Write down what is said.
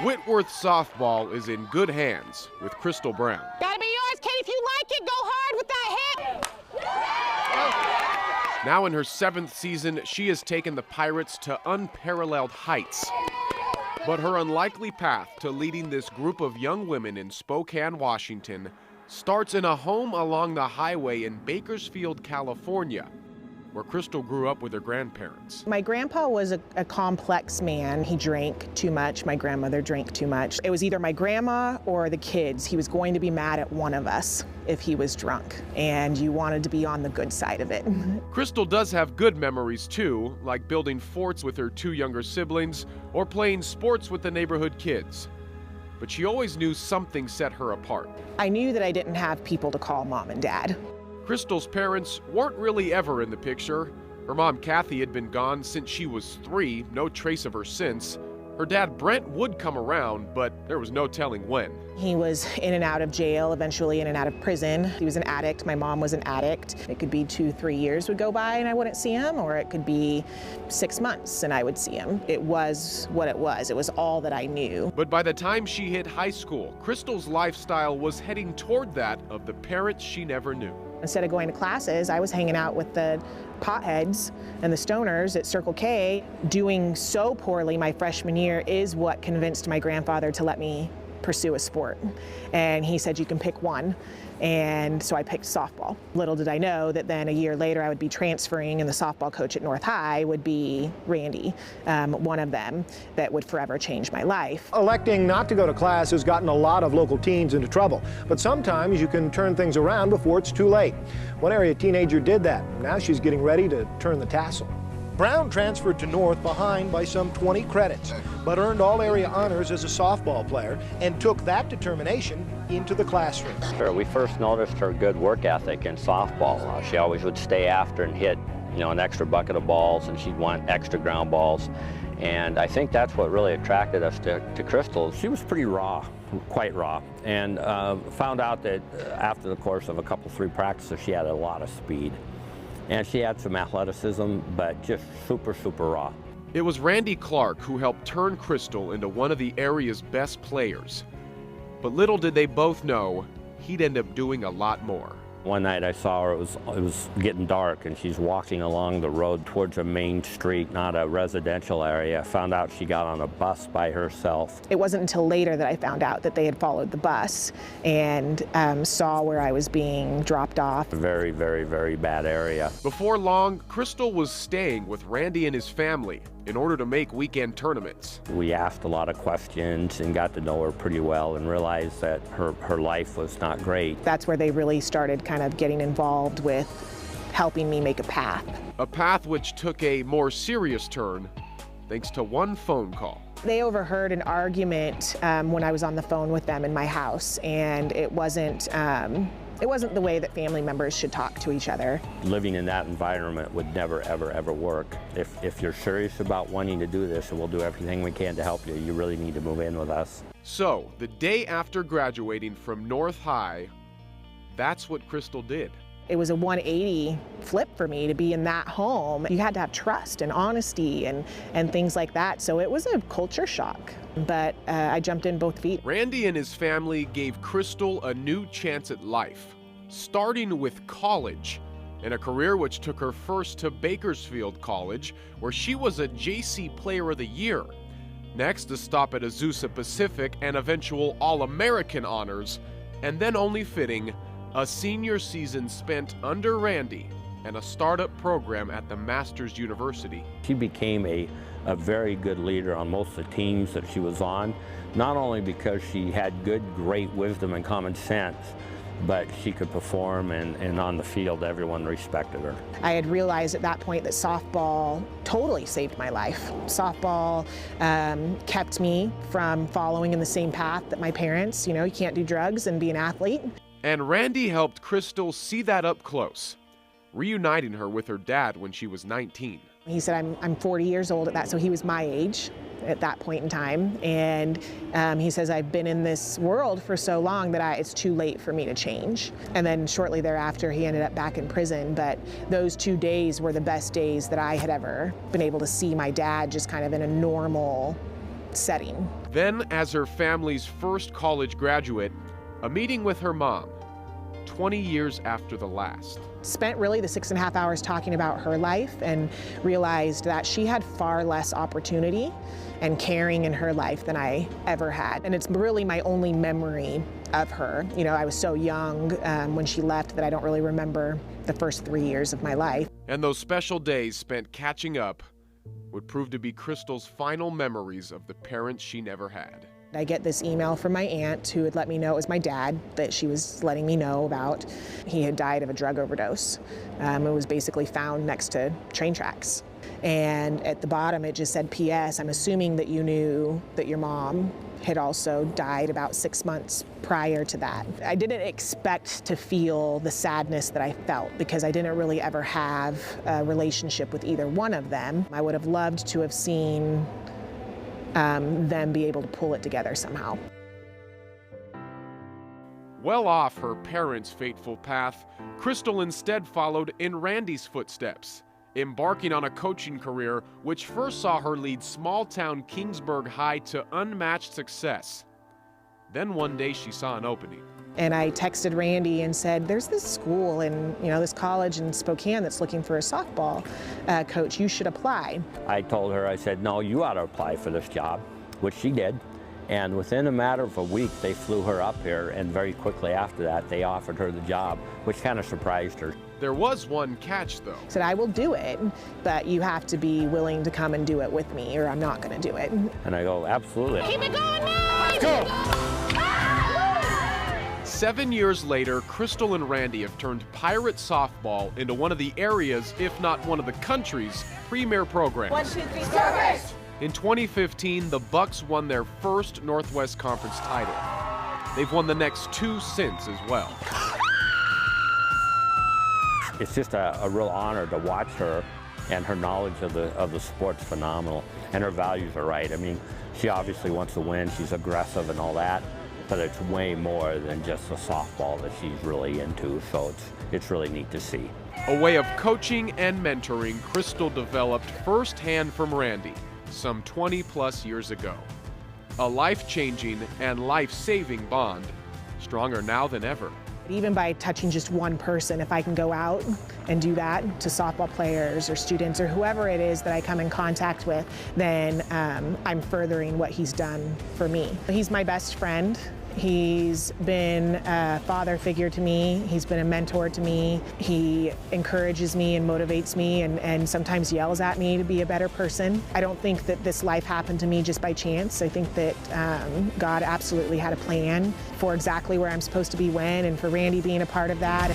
Whitworth softball is in good hands with Crystal Brown. Gotta be yours, kid. If you like it, go hard with that hit. Now in her 7th season, she has taken the Pirates to unparalleled heights. But her unlikely path to leading this group of young women in Spokane, Washington, starts in a home along the highway in Bakersfield, California, where Crystal grew up with her grandparents. My grandpa was a complex man. He drank too much. My grandmother drank too much. It was either my grandma or the kids. He was going to be mad at one of us if he was drunk, and you wanted to be on the good side of it. Crystal does have good memories too, like building forts with her 2 younger siblings or playing sports with the neighborhood kids. But she always knew something set her apart. I knew that I didn't have people to call mom and dad. Crystal's parents weren't really ever in the picture. Her mom, Kathy, had been gone since she was 3, no trace of her since. Her dad, Brent, would come around, but there was no telling when. He was in and out of jail, eventually in and out of prison. He was an addict. My mom was an addict. It could be 2-3 years would go by and I wouldn't see him, or it could be 6 months and I would see him. It was what it was. It was all that I knew. But by the time she hit high school, Crystal's lifestyle was heading toward that of the parents she never knew. Instead of going to classes, I was hanging out with the potheads and the stoners at Circle K. Doing so poorly my freshman year is what convinced my grandfather to let me pursue a sport. And he said, you can pick one. And so I picked softball. Little did I know that then a year later I would be transferring and the softball coach at North High would be Randy, one of them that would forever change my life. Electing not to go to class has gotten a lot of local teens into trouble, but sometimes you can turn things around before it's too late. One area teenager did that. Now she's getting ready to turn the tassel. Brown transferred to North behind by some 20 credits, but earned all-area honors as a softball player and took that determination into the classroom. Sure, we first noticed her good work ethic in softball. She always would stay after and hit, an extra bucket of balls, and she'd want extra ground balls. And I think that's what really attracted us to Crystal. She was pretty raw, quite raw, and found out that after the course of a couple, 3 practices, she had a lot of speed. And she had some athleticism, but just super, super raw. It was Randy Clark who helped turn Crystal into one of the area's best players. But little did they both know, he'd end up doing a lot more. One night I saw her, it was getting dark, and she's walking along the road towards a main street, not a residential area. I found out she got on a bus by herself. It wasn't until later that I found out that they had followed the bus and saw where I was being dropped off. A very, very, very bad area. Before long, Crystal was staying with Randy and his family in order to make weekend tournaments. We asked a lot of questions and got to know her pretty well and realized that her life was not great. That's where they really started kind of getting involved with helping me make a path. A path which took a more serious turn thanks to one phone call. They overheard an argument when I was on the phone with them in my house, and it wasn't the way that family members should talk to each other. Living in that environment would never, ever, ever work. If you're serious about wanting to do this, and we'll do everything we can to help you, you really need to move in with us. So, the day after graduating from North High, that's what Crystal did. It was a 180 flip for me to be in that home. You had to have trust and honesty and things like that, so it was a culture shock. But I jumped in both feet. Randy and his family gave Crystal a new chance at life, starting with college, and a career which took her first to Bakersfield College, where she was a JC Player of the Year. Next, a stop at Azusa Pacific and eventual All-American honors, and then only fitting, a senior season spent under Randy and a startup program at the Masters University. She became a very good leader on most of the teams that she was on, not only because she had great wisdom and common sense, but she could perform, and on the field everyone respected her. I had realized at that point that softball totally saved my life. Softball kept me from following in the same path that my parents, you can't do drugs and be an athlete. And Randy helped Crystal see that up close, reuniting her with her dad when she was 19. He said, I'm 40 years old at that, so he was my age at that point in time. And he says, I've been in this world for so long that it's too late for me to change. And then shortly thereafter, he ended up back in prison. But those 2 days were the best days that I had ever been able to see my dad just kind of in a normal setting. Then, as her family's first college graduate, a meeting with her mom, 20 years after the last. Spent really the 6.5 hours talking about her life and realized that she had far less opportunity and caring in her life than I ever had. And it's really my only memory of her. You know, I was so young when she left that I don't really remember the first 3 years of my life. And those special days spent catching up would prove to be Crystal's final memories of the parents she never had. I get this email from my aunt who had let me know it was my dad that she was letting me know about. He had died of a drug overdose. It was basically found next to train tracks. And at the bottom it just said, P.S. I'm assuming that you knew that your mom had also died about 6 months prior to that. I didn't expect to feel the sadness that I felt because I didn't really ever have a relationship with either one of them. I would have loved to have seen them be able to pull it together somehow. Well off her parents' fateful path, Crystal instead followed in Randy's footsteps, embarking on a coaching career which first saw her lead small-town Kingsburg High to unmatched success. Then one day she saw an opening. And I texted Randy and said, there's this school and this college in Spokane that's looking for a softball coach. You should apply. I told her, I said, no, you ought to apply for this job, which she did. And within a matter of a week, they flew her up here, and very quickly after that, they offered her the job, which kind of surprised her. There was one catch, though. I said, I will do it, but you have to be willing to come and do it with me, or I'm not going to do it. And I go, absolutely. Keep it going, man! Let's go! 7 years later, Crystal and Randy have turned Pirate softball into one of the area's, if not one of the country's, premier programs. 1, 2, 3, service! In 2015, the Bucks won their first Northwest Conference title. They've won the next 2 since as well. It's just a real honor to watch her, and her knowledge of the sport's phenomenal, and her values are right. I mean, she obviously wants to win, she's aggressive and all that, but it's way more than just the softball that she's really into, so it's really neat to see. A way of coaching and mentoring Crystal developed firsthand from Randy some 20-plus years ago. A life-changing and life-saving bond, stronger now than ever. Even by touching just one person, if I can go out and do that to softball players or students or whoever it is that I come in contact with, then I'm furthering what he's done for me. He's my best friend. He's been a father figure to me. He's been a mentor to me. He encourages me and motivates me and sometimes yells at me to be a better person. I don't think that this life happened to me just by chance. I think that God absolutely had a plan for exactly where I'm supposed to be when, and for Randy being a part of that.